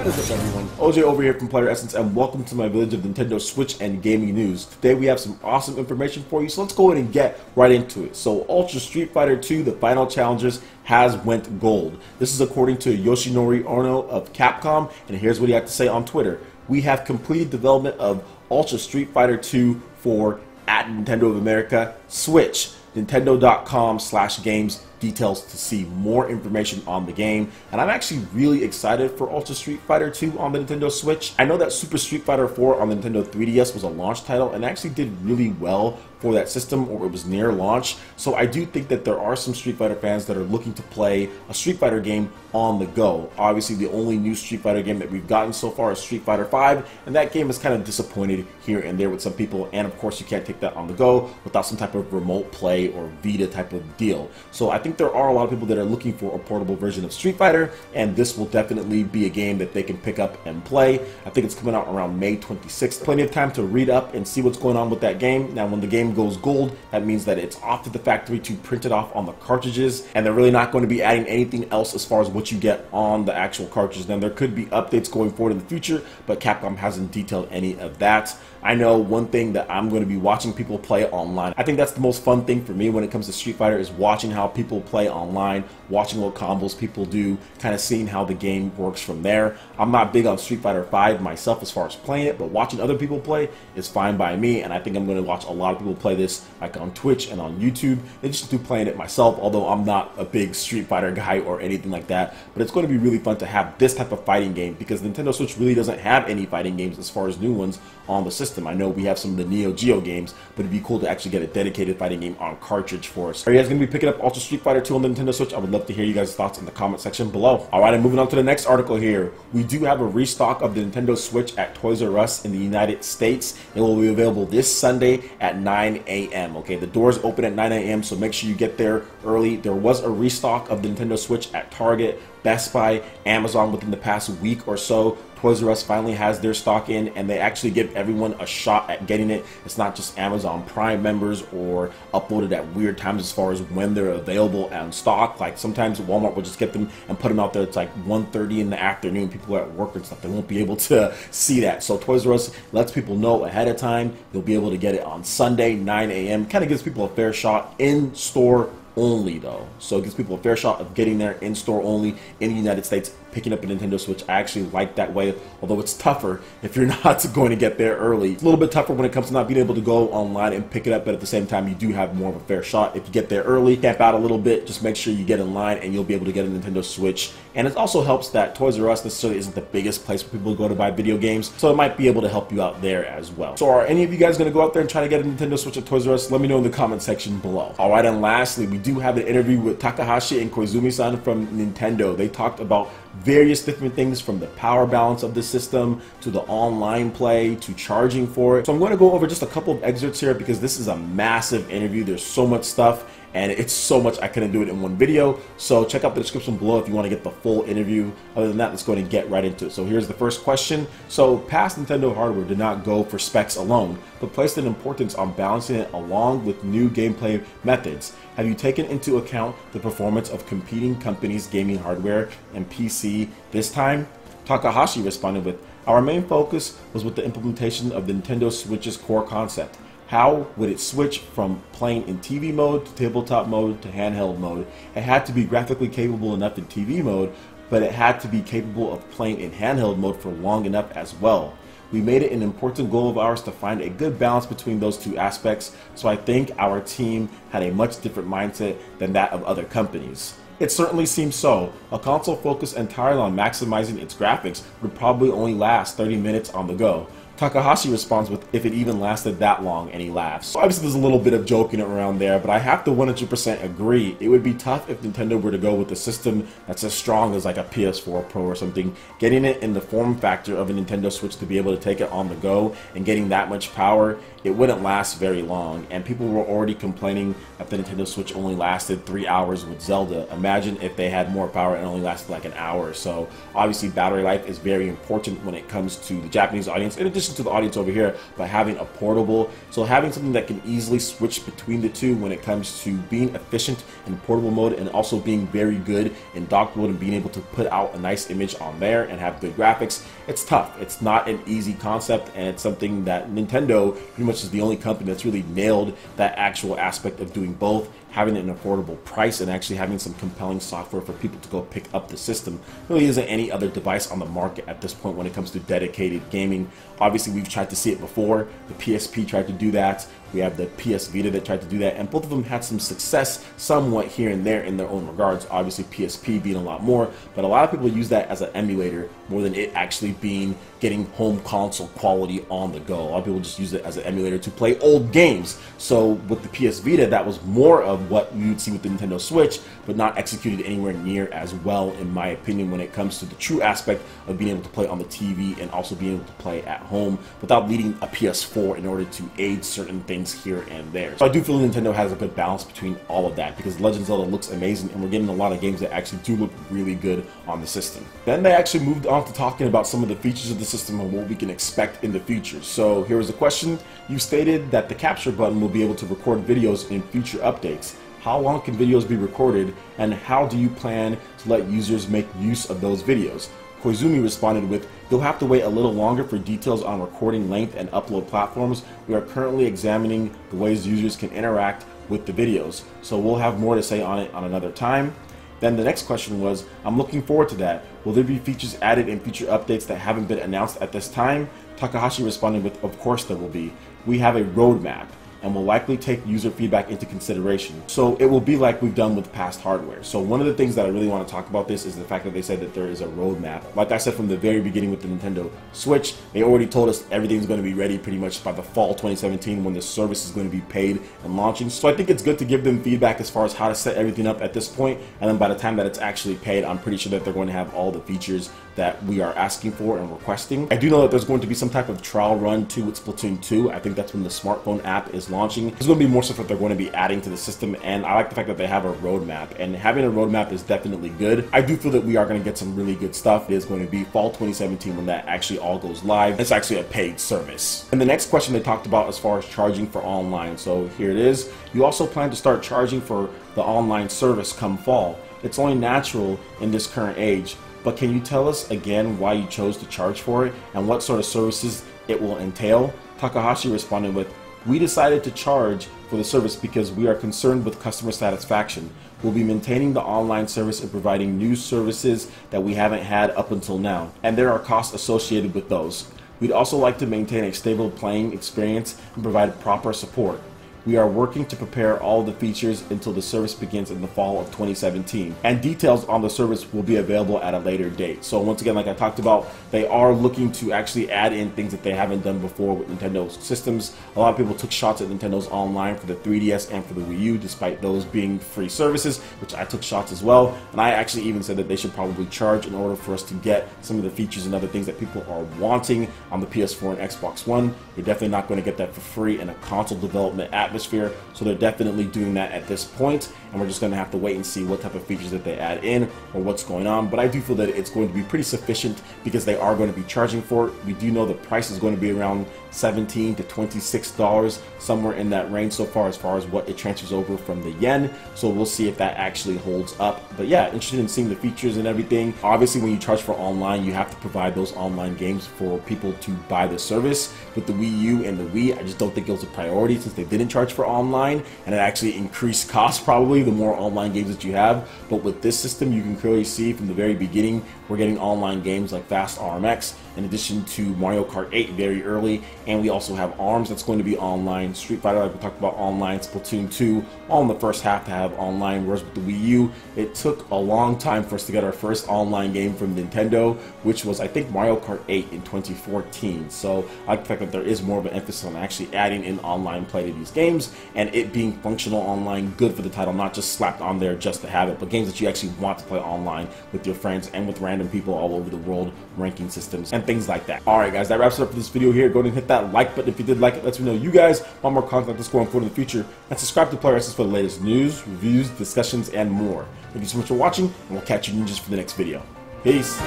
What is up, everyone? OJ over here from PlayerEssence, and welcome to my village of Nintendo Switch and gaming news. Today we have some awesome information for you, so let's go ahead and get right into it. So Ultra Street Fighter 2, the final challengers, has went gold. This is according to Yoshinori Ono of Capcom, and here's what he had to say on Twitter. We have completed development of Ultra Street Fighter 2 for at Nintendo of America Switch. Nintendo.com/games details to see more information on the game, and I'm actually really excited for Ultra Street Fighter 2 on the Nintendo Switch. I know that Super Street Fighter 4 on the Nintendo 3DS was a launch title and actually did really well for that system, or it was near launch, so I do think that there are some Street Fighter fans that are looking to play a Street Fighter game on the go. Obviously the only new Street Fighter game that we've gotten so far is Street Fighter 5, and that game is kind of disappointed here and there with some people, and of course you can't take that on the go without some type of remote play or Vita type of deal. So I think there are a lot of people that are looking for a portable version of Street Fighter, and this will definitely be a game that they can pick up and play. I think it's coming out around May 26th. Plenty of time to read up and see what's going on with that game. Now when the game goes gold, that means that it's off to the factory to print it off on the cartridges, and they're really not going to be adding anything else as far as what you get on the actual cartridge. Then there could be updates going forward in the future, but Capcom hasn't detailed any of that. I know one thing that I'm going to be watching people play online. I think that's the most fun thing for me when it comes to Street Fighter, is watching how people play online, watching what combos people do, kind of seeing how the game works from there. I'm not big on Street Fighter 5 myself as far as playing it, but watching other people play is fine by me, and I think I'm going to watch a lot of people play this like on Twitch and on YouTube, and just do playing it myself, although I'm not a big Street Fighter guy or anything like that. But it's going to be really fun to have this type of fighting game, because Nintendo Switch really doesn't have any fighting games as far as new ones on the system. I know we have some of the Neo Geo games, but it'd be cool to actually get a dedicated fighting game on cartridge for us. Are you guys going to be picking up Ultra Street Fighter 2 on the Nintendo Switch? I would love to hear you guys' thoughts in the comment section below. Alright, and moving on to the next article here. We do have a restock of the Nintendo Switch at Toys R Us in the United States. It will be available this Sunday at 9 a.m. Okay, the doors open at 9 a.m., so make sure you get there early. There was a restock of the Nintendo Switch at Target, Best Buy, Amazon within the past week or so. Toys R Us finally has their stock in, and they actually give everyone a shot at getting it. It's not just Amazon Prime members or uploaded at weird times as far as when they're available and stock. Like sometimes Walmart will just get them and put them out there. It's like 1:30 in the afternoon. People are at work and stuff. They won't be able to see that. So Toys R Us lets people know ahead of time. They'll be able to get it on Sunday, 9 a.m. Kind of gives people a fair shot in store only though. So it gives people a fair shot of getting there in store only in the United States, picking up a Nintendo Switch. I actually like that way, although it's tougher if you're not going to get there early. It's a little bit tougher when it comes to not being able to go online and pick it up, but at the same time you do have more of a fair shot. If you get there early, camp out a little bit, just make sure you get in line and you'll be able to get a Nintendo Switch. And it also helps that Toys R Us necessarily isn't the biggest place for people to go to buy video games, so it might be able to help you out there as well. So are any of you guys going to go out there and try to get a Nintendo Switch at Toys R Us? Let me know in the comment section below. Alright, and lastly, we do have an interview with Takahashi and Koizumi-san from Nintendo. They talked about various different things, from the power balance of the system to the online play to charging for it. So I'm going to go over just a couple of excerpts here because this is a massive interview. There's so much stuff, and it's so much I couldn't do it in one video. So check out the description below if you want to get the full interview. Other than that, let's go ahead and get right into it. So here's the first question. So past Nintendo hardware did not go for specs alone, but placed an importance on balancing it along with new gameplay methods. Have you taken into account the performance of competing companies' gaming hardware and PC this time? Takahashi responded with, "Our main focus was with the implementation of the Nintendo Switch's core concept. How would it switch from playing in TV mode to tabletop mode to handheld mode? It had to be graphically capable enough in TV mode, but it had to be capable of playing in handheld mode for long enough as well. We made it an important goal of ours to find a good balance between those two aspects, so I think our team had a much different mindset than that of other companies." It certainly seems so. A console focused entirely on maximizing its graphics would probably only last 30 minutes on the go. Takahashi responds with, "If it even lasted that long," and he laughs. So obviously there's a little bit of joking around there, but I have to 100% agree. It would be tough if Nintendo were to go with a system that's as strong as like a PS4 Pro or something. Getting it in the form factor of a Nintendo Switch to be able to take it on the go and getting that much power, it wouldn't last very long. And people were already complaining that the Nintendo Switch only lasted 3 hours with Zelda. Imagine if they had more power and only lasted like an hour or so. Obviously battery life is very important when it comes to the Japanese audience, in addition especially to the audience over here, by having a portable. So having something that can easily switch between the two when it comes to being efficient in portable mode and also being very good in dock mode and being able to put out a nice image on there and have good graphics. It's tough. It's not an easy concept, and it's something that Nintendo pretty much is the only company that's really nailed that actual aspect of doing both, having an affordable price and actually having some compelling software for people to go pick up the system. Really isn't any other device on the market at this point when it comes to dedicated gaming. Obviously, we've tried to see it before. The PSP tried to do that. We have the PS Vita that tried to do that, and both of them had some success somewhat here and there in their own regards. Obviously, PSP being a lot more, but a lot of people use that as an emulator more than it actually being getting home console quality on the go. A lot of people just use it as an emulator to play old games. So with the PS Vita, that was more of what you would see with the Nintendo Switch, but not executed anywhere near as well, in my opinion, when it comes to the true aspect of being able to play on the TV and also being able to play at home without needing a PS4 in order to aid certain things here and there. So I do feel Nintendo has a good balance between all of that, because Legend of Zelda looks amazing and we're getting a lot of games that actually do look really good on the system. Then they actually moved on to talking about some of the features of the system and what we can expect in the future. So here is a question. You stated that the capture button will be able to record videos in future updates. How long can videos be recorded, and how do you plan to let users make use of those videos? Koizumi responded with, "You'll have to wait a little longer for details on recording length and upload platforms. We are currently examining the ways users can interact with the videos, so we'll have more to say on it on another time." Then the next question was, "I'm looking forward to that. Will there be features added in future updates that haven't been announced at this time?" Takahashi responded with, "Of course there will be. We have a roadmap and will likely take user feedback into consideration. So it will be like we've done with past hardware." So one of the things that I really want to talk about this is the fact that they said that there is a roadmap. Like I said from the very beginning with the Nintendo Switch, they already told us everything's going to be ready pretty much by the fall 2017 when the service is going to be paid and launching. So I think it's good to give them feedback as far as how to set everything up at this point, and then by the time that it's actually paid, I'm pretty sure that they're going to have all the features that we are asking for and requesting. I do know that there's going to be some type of trial run too with Splatoon 2. I think that's when the smartphone app is launching. There's going to be more stuff that they're going to be adding to the system, and I like the fact that they have a roadmap, and having a roadmap is definitely good. I do feel that we are going to get some really good stuff. It is going to be fall 2017 when that actually all goes live. It's actually a paid service. And the next question they talked about as far as charging for online. So here it is. You also plan to start charging for the online service come fall. It's only natural in this current age. But can you tell us again why you chose to charge for it and what sort of services it will entail? Takahashi responded with, "We decided to charge for the service because we are concerned with customer satisfaction. We'll be maintaining the online service and providing new services that we haven't had up until now, and there are costs associated with those. We'd also like to maintain a stable playing experience and provide proper support. We are working to prepare all the features until the service begins in the fall of 2017, and details on the service will be available at a later date." So once again, like I talked about, they are looking to actually add in things that they haven't done before with Nintendo systems. A lot of people took shots at Nintendo's online for the 3DS and for the Wii U, despite those being free services, which I took shots as well. And I actually even said that they should probably charge in order for us to get some of the features and other things that people are wanting on the PS4 and Xbox One. You're definitely not going to get that for free in a console development atmosphere, so they're definitely doing that at this point, and we're just going to have to wait and see what type of features that they add in or what's going on. But I do feel that it's going to be pretty sufficient because they are going to be charging for it. We do know the price is going to be around $17 to $26, somewhere in that range so far as what it transfers over from the yen, so we'll see if that actually holds up. But yeah, interested in seeing the features and everything. Obviously, when you charge for online, you have to provide those online games for people to buy the service. With the Wii U and the Wii, I just don't think it was a priority since they didn't charge for online, and it actually increased costs probably the more online games that you have. But with this system, you can clearly see from the very beginning, we're getting online games like Fast RMX, in addition to Mario Kart 8 very early, and we also have ARMS that's going to be online, Street Fighter like we talked about online, Splatoon 2, all in the first half to have online, whereas with the Wii U, it took a long time for us to get our first online game from Nintendo, which was I think Mario Kart 8 in 2014. So I like the fact that there is more of an emphasis on actually adding in online play to these games, and it being functional online, good for the title, not just slapped on there just to have it, but games that you actually want to play online with your friends and with random people all over the world, ranking systems and things like that. Alright guys, that wraps it up for this video here. Go ahead and hit that like button if you did like it. Lets me know you guys want more content like this going forward in the future, and subscribe to PlayerEssence for the latest news, reviews, discussions, and more. Thank you so much for watching, and we'll catch you ninjas for the next video. Peace!